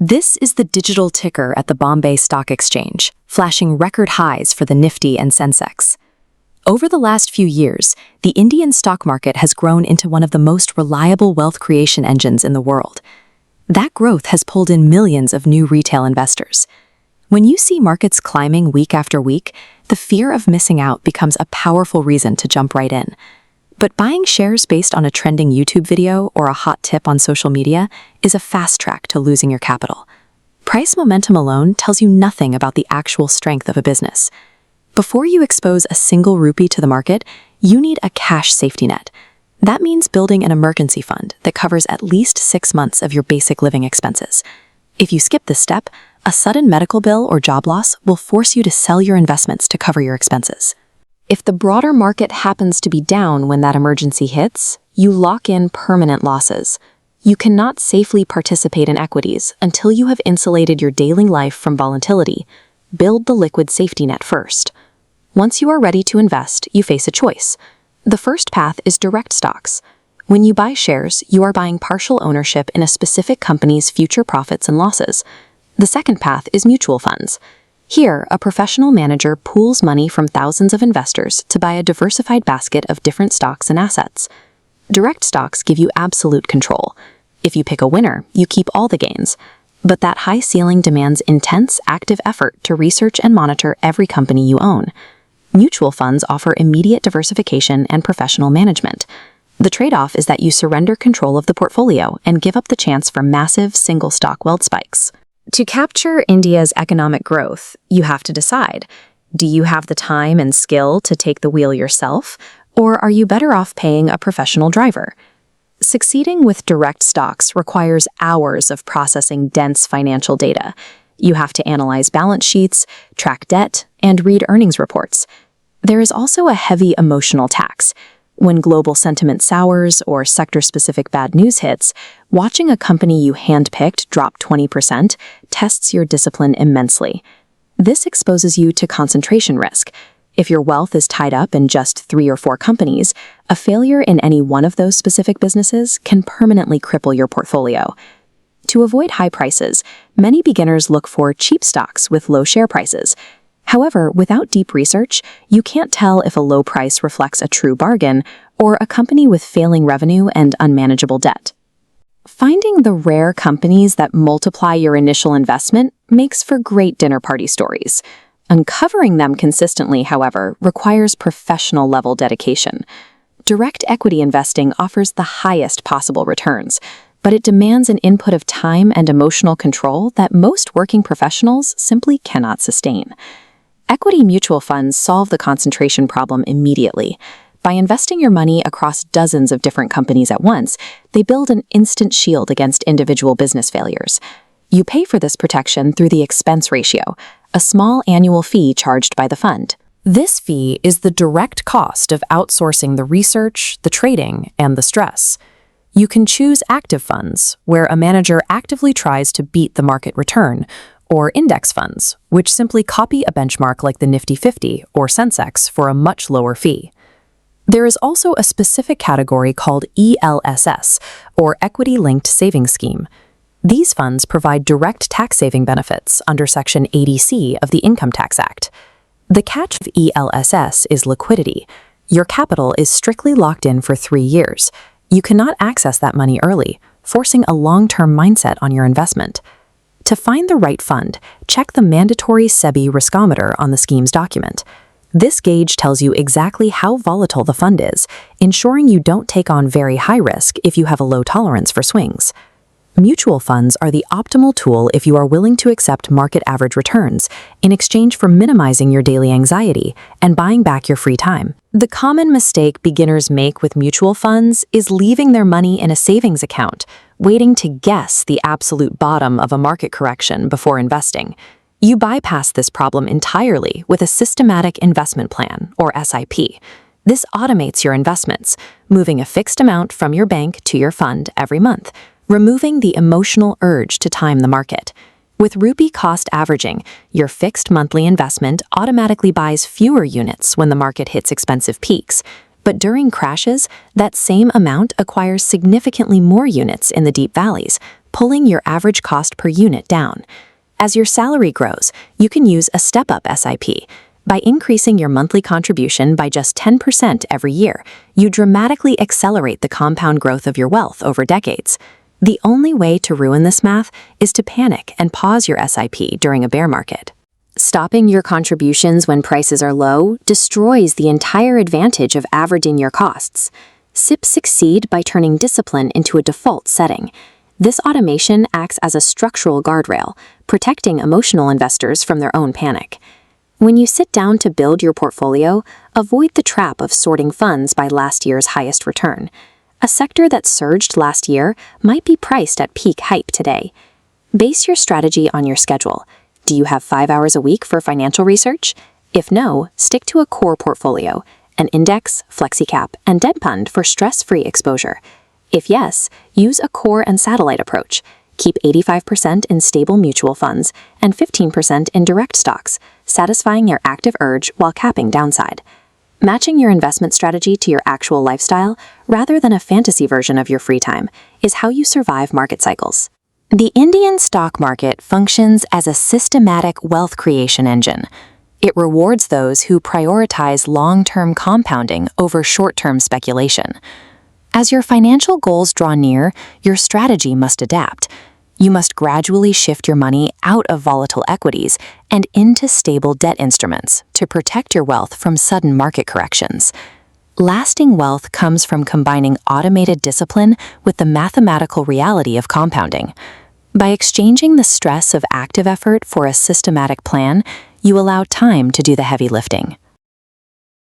This is the digital ticker at the Bombay Stock Exchange, flashing record highs for the Nifty and Sensex. Over the last few years, the Indian stock market has grown into one of the most reliable wealth creation engines in the world. That growth has pulled in millions of new retail investors. When you see markets climbing week after week, the fear of missing out becomes a powerful reason to jump right in. But buying shares based on a trending YouTube video or a hot tip on social media is a fast track to losing your capital. Price momentum alone tells you nothing about the actual strength of a business. Before you expose a single rupee to the market, you need a cash safety net. That means building an emergency fund that covers at least 6 months of your basic living expenses. If you skip this step, a sudden medical bill or job loss will force you to sell your investments to cover your expenses. If the broader market happens to be down when that emergency hits, you lock in permanent losses. You cannot safely participate in equities until you have insulated your daily life from volatility. Build the liquid safety net first. Once you are ready to invest, you face a choice. The first path is direct stocks. When you buy shares, you are buying partial ownership in a specific company's future profits and losses. The second path is mutual funds. Here, a professional manager pools money from thousands of investors to buy a diversified basket of different stocks and assets. Direct stocks give you absolute control. If you pick a winner, you keep all the gains. But that high ceiling demands intense, active effort to research and monitor every company you own. Mutual funds offer immediate diversification and professional management. The trade-off is that you surrender control of the portfolio and give up the chance for massive single-stock wealth spikes. To capture India's economic growth, you have to decide, do you have the time and skill to take the wheel yourself, or are you better off paying a professional driver? Succeeding with direct stocks requires hours of processing dense financial data. You have to analyze balance sheets, track debt, and read earnings reports. There is also a heavy emotional tax. When global sentiment sours or sector-specific bad news hits, watching a company you handpicked drop 20% tests your discipline immensely. This exposes you to concentration risk. If your wealth is tied up in just 3 or 4 companies, a failure in any one of those specific businesses can permanently cripple your portfolio. To avoid high prices, many beginners look for cheap stocks with low share prices. However, without deep research, you can't tell if a low price reflects a true bargain or a company with failing revenue and unmanageable debt. Finding the rare companies that multiply your initial investment makes for great dinner party stories. Uncovering them consistently, however, requires professional-level dedication. Direct equity investing offers the highest possible returns, but it demands an input of time and emotional control that most working professionals simply cannot sustain. Equity mutual funds solve the concentration problem immediately. By investing your money across dozens of different companies at once, they build an instant shield against individual business failures. You pay for this protection through the expense ratio, a small annual fee charged by the fund. This fee is the direct cost of outsourcing the research, the trading, and the stress. You can choose active funds, where a manager actively tries to beat the market return, or index funds, which simply copy a benchmark like the Nifty 50 or Sensex for a much lower fee. There is also a specific category called ELSS, or Equity-Linked Savings Scheme. These funds provide direct tax-saving benefits under Section 80C of the Income Tax Act. The catch of ELSS is liquidity. Your capital is strictly locked in for 3 years. You cannot access that money early, forcing a long-term mindset on your investment. To find the right fund, check the mandatory SEBI riskometer on the scheme's document. This gauge tells you exactly how volatile the fund is, ensuring you don't take on very high risk if you have a low tolerance for swings. Mutual funds are the optimal tool if you are willing to accept market average returns in exchange for minimizing your daily anxiety and buying back your free time. The common mistake beginners make with mutual funds is leaving their money in a savings account, waiting to guess the absolute bottom of a market correction before investing. You bypass this problem entirely with a systematic investment plan, or SIP. This automates your investments, moving a fixed amount from your bank to your fund every month, removing the emotional urge to time the market. With rupee cost averaging, your fixed monthly investment automatically buys fewer units when the market hits expensive peaks, but during crashes, that same amount acquires significantly more units in the deep valleys, pulling your average cost per unit down. As your salary grows, you can use a step-up SIP. By increasing your monthly contribution by just 10% every year, you dramatically accelerate the compound growth of your wealth over decades. The only way to ruin this math is to panic and pause your SIP during a bear market. Stopping your contributions when prices are low destroys the entire advantage of averaging your costs. SIPs succeed by turning discipline into a default setting. This automation acts as a structural guardrail, protecting emotional investors from their own panic. When you sit down to build your portfolio, avoid the trap of sorting funds by last year's highest return. A sector that surged last year might be priced at peak hype today. Base your strategy on your schedule. Do you have 5 hours a week for financial research? If no, stick to a core portfolio, an index, flexicap, and debt fund for stress-free exposure. If yes, use a core and satellite approach. Keep 85% in stable mutual funds and 15% in direct stocks, satisfying your active urge while capping downside. Matching your investment strategy to your actual lifestyle, rather than a fantasy version of your free time, is how you survive market cycles. The Indian stock market functions as a systematic wealth creation engine. It rewards those who prioritize long-term compounding over short-term speculation. As your financial goals draw near, your strategy must adapt. You must gradually shift your money out of volatile equities and into stable debt instruments to protect your wealth from sudden market corrections. Lasting wealth comes from combining automated discipline with the mathematical reality of compounding. By exchanging the stress of active effort for a systematic plan, you allow time to do the heavy lifting.